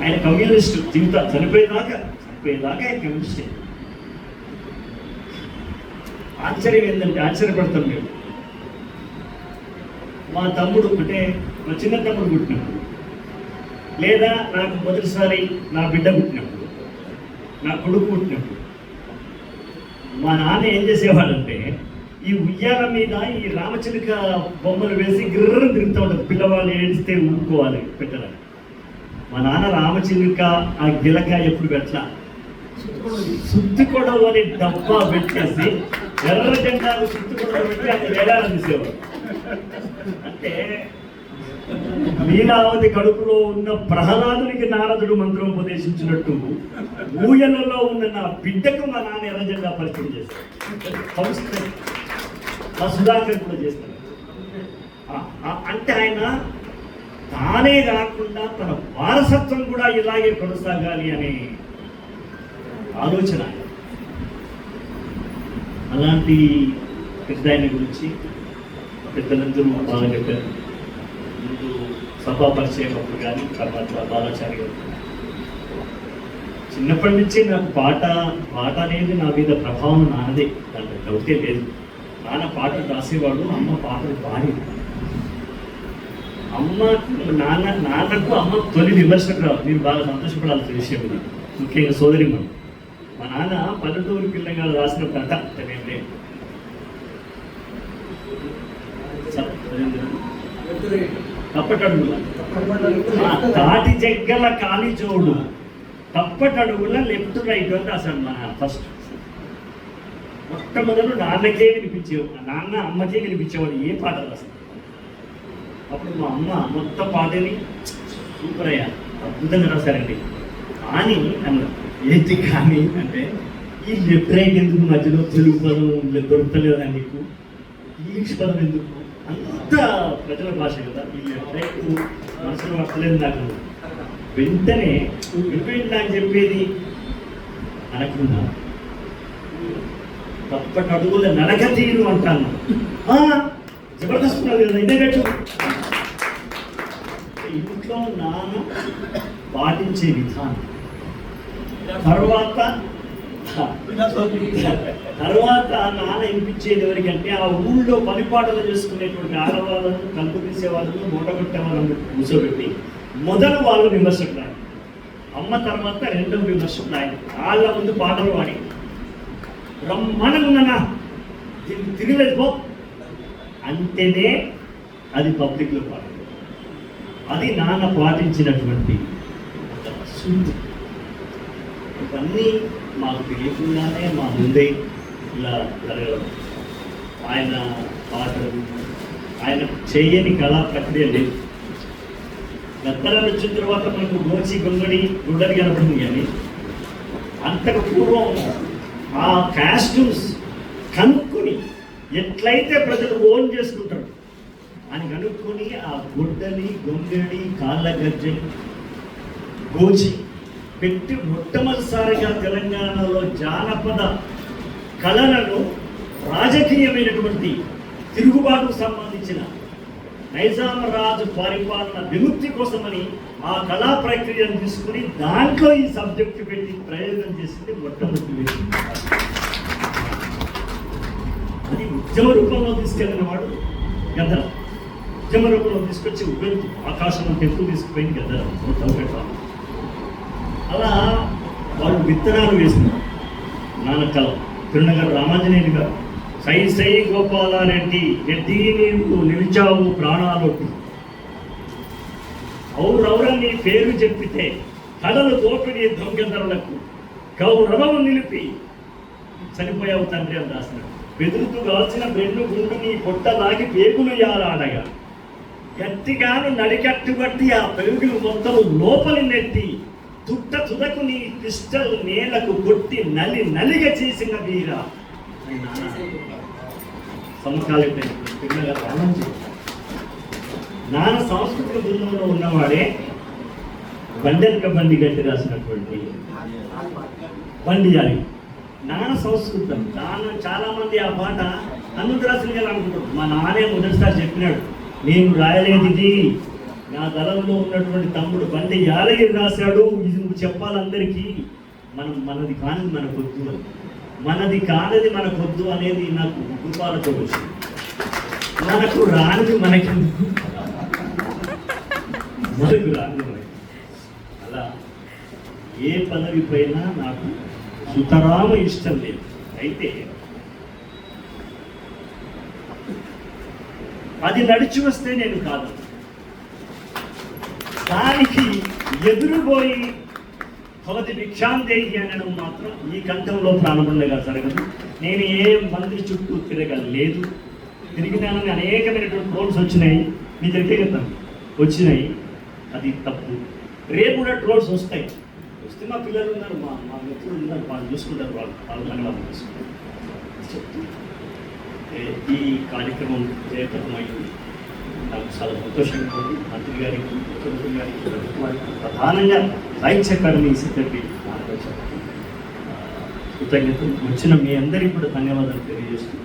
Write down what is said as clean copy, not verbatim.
ఆయన కమ్యూనిస్ట్ చనిపోయేదాకా ఆయన కమ్యూనిస్టే. ఆశ్చర్యం ఏంటంటే ఆశ్చర్యపడతాం మేము. మా తమ్ముడు అంటే మా చిన్న తమ్ముడు పుట్టినప్పుడు, లేదా నాకు మొదటిసారి నా బిడ్డ పుట్టినప్పుడు, నా కొడుకు పుట్టినప్పుడు మా నాన్న ఏం చేసేవాడంటే ఈ ఉయ్యాల మీద ఈ రామచిలుక బొమ్మలు వేసి గిర్రం తిరుగుతూ ఉంటుంది. పిల్లవాళ్ళు ఏడిస్తే ఊరుకోవాలి పెట్టాలని. మా నాన్న రామచిలుక ఆ గిలక ఎప్పుడు పెట్టలా, సుత్తికొడవ అని డబ్బా పెట్టేసి ఎర్ర జెండాలు సుత్తికొడవ పెట్టి అది వేలాలని తీసేవాడు. అంటే లీలావతి కడుపులో ఉన్న ప్రహ్లాదునికి నారదుడు మంత్రం ఉపదేశించినట్టు ఊయలలో ఉన్న నా బిడ్డకు మా నాన్న ఎర్ర జెండా పరిచయం చేస్తాడు. మా సుధాకర్ కూడా చేస్తాడు. అంటే ఆయన తానే కాకుండా తన వారసత్వం కూడా ఇలాగే కొనసాగాలి అనే ఆలోచన. అలాంటి పెద్ద ఆయన గురించి పెద్దలందరూ బాగా చెప్పారు. ముందు సభా పరిచయం అప్పుడు కానీ తర్వాత బాలాచారి గారు. చిన్నప్పటి నుంచి నాకు పాట అనేది నా మీద ప్రభావం నాన్నదే, దాంట్లో డౌటే లేదు. నాన్న పాటలు రాసేవాడు, అమ్మ పాటలు పాడేది. నాన్నకు అమ్మ తొలి విమర్శకు రావు. మీరు బాగా సంతోషపడాల్సిన విషయం ఇది, ముఖ్యంగా సోదరి మనం. మా నాన్న పల్లెటూరు పిల్లగా రాసిన కథ తెలియదే తప్పటడుగుల తాటి జగ్గల కాలి జోడు తప్పటడుగుల లెఫ్ట్ రైట్ అని రాశాడు మా ఫస్ట్. మొట్టమొదలు నాన్నకే వినిపించేవాడు, నాన్న అమ్మకే వినిపించేవాడు ఏ పాట రాస్తాడు. అప్పుడు మా అమ్మ మొత్తం పాటని సూపర్ అయ్యా, అద్భుతంగా రాశారండి అని అన్నారు. ఏంటి కానీ అంటే ఈ లెఫ్ట్ రైట్ ఎందుకు, మధ్యలో తెలుగు పదం దొరకలేదా నీకు, ఇంగ్లీష్ పదం ఎందుకు, అంత ప్రజల భాష కదా, ఈ లెఫ్ట్ రైట్ మనసులో పట్టలేదు నాకు. వెంటనే నాకు చెప్పేది అనకుండా తప్పటి అడుగుల నడక తీరు అంటాను. జబర్దస్త్ ఉన్నది కదా, ఇదే పెట్టు. ఇంట్లో నాన్న పాటించే విధానం, తర్వాత నాన్న వినిపించేది ఎవరికంటే ఆ ఊళ్ళో పనిపాటలు చేసుకునేటువంటి ఆడవాళ్ళను, కలుపు తీసే వాళ్ళను, మూటగొట్టే వాళ్ళను కూర్చోబెట్టి మొదలు వాళ్ళు విమర్శకులు ఆయన, అమ్మ తర్వాత రెండవ విమర్శకులు ఆయన. వాళ్ళ ముందు పాటలు పాడి బ్రహ్మాండంగా దీనికి తిరగలేదు పో అంటేనే అది పబ్లిక్లో పాట. అది నాన్న పాటించినటువంటి శుద్ధి. ఇవన్నీ మాకు తెలియకుండానే మా ముందే ఇలా జరగడం. ఆయన పాటలు, ఆయన చేయని కళా ప్రక్రియ లేదు. గద్దరాలు వచ్చిన తర్వాత మనకు గోచి గుండడి కనపడింది. కానీ అంతకు పూర్వం ఆ కాస్ట్యూమ్స్ కనుక్కొని ఎట్లయితే ప్రజలు ఓన్ చేసుకుంటారు అని కనుక్కొని ఆ గుడ్డని, గొంగడి, కాళ్ళ గజ్జని, గోచి పెట్టి మొట్టమొదటిసారిగా తెలంగాణలో జానపద కళలను రాజకీయమైనటువంటి తిరుగుబాటుకు సంబంధించిన నైజాం రాజు పరిపాలన విముక్తి కోసమని ఆ కళా ప్రక్రియను తీసుకుని దాంట్లో ఈ సబ్జెక్టు పెట్టి ప్రయోగం చేసింది మొట్టమొదటి. అది ఉద్యమ రూపంలో తీసుకెళ్ళిన వాడు గద్దర. ఉద్యమ రూపంలో తీసుకొచ్చి ఆకాశంలో ఎక్కువ తీసుకుపోయింది గద్దర. పెట్టాలి. అలా వాళ్ళు విత్తనాలు వేసినారు. నాన్న కళ తిరునగర్ రామాంజనేయులు గారు, సై సై గోపాలారెడ్డి రెడ్డి నీవు నిలిచావు ప్రాణాలొట్టి, ఔరౌరని పేరు చెప్పితే కళలు దోపిడీ దొంగధరలకు గౌరవం నిలిపి చనిపోయావు తండ్రి అని రాసినాడు. బెదురుతూ కాల్చిన బ్రెండు గుండు నీ పొట్టలాగి పేగులు యాలాడగా గట్టిగాను నడికట్టుబట్టి ఆ పెరుగులు మొత్తం లోపలి నెట్టి తుట్ట తుదకు నీ పిస్టల్ నేలకు కొట్టి నలిగ చేసిన వీర. సమకాలీన పిల్లల రామంజీ నాన్న సాంస్కృతిక బృందంలో ఉన్నవాడే బండెనక బండి గట్టి రాసినటువంటి బండియాలి. నాన్న సంస్కృతం. నాన్న చాలా మంది ఆ పాట అన్నంత రాసిన అనుకుంటారు. మా నాన్నే మొదటిసారి చెప్పినాడు, నేను రాయలేదు ఇది, నా దళంలో ఉన్నటువంటి తమ్ముడు బండి యాదగిరి రాశాడు, ఇది నువ్వు చెప్పాలందరికీ. మనది కానిది మనకొద్దు అని, మనది కానిది మనకొద్దు అనేది నాకు కృపాలతో వచ్చింది. మనకు రానిది మనకి, మనకు రానిది మనకి. అలా ఏ పదవి పైన నాకు సుతరామ ఇష్టం లేదు. అయితే అది నడిచి వస్తే నేను కాదు, దానికి ఎదురుపోయి భవతి భిక్షాందేహి అనడం మాత్రం ఈ కంఠంలో ప్రాణముండగా జరగదు. నేను ఏ మంత్రి చుట్టూ తిరగలేదు, తిరిగినానని అనేకమైనటువంటి ట్రోల్స్ వచ్చినాయి, మీ దగ్గర వచ్చినాయి. అది తప్పు. రేపు కూడా ట్రోల్స్ వస్తాయి. వస్తే మా పిల్లలు ఉన్నారు, మా మిత్రులు ఉన్నారు, వాళ్ళు చూసుకుంటారు, వాళ్ళు ధన్యవాదాలు చూసుకుంటారు. ఈ కార్యక్రమం జయప్రదమైంది. నాకు చాలా సంతోషంగా ఉంది. మంత్రి గారికి, ముఖ్యమంత్రి గారికి, ప్రభుత్వానికి, ప్రధానంగా రైట్స్ అకాడమీ సెక్రటరీ కృతజ్ఞతలు. వచ్చిన మీ అందరికీ కూడా ధన్యవాదాలు తెలియజేస్తూ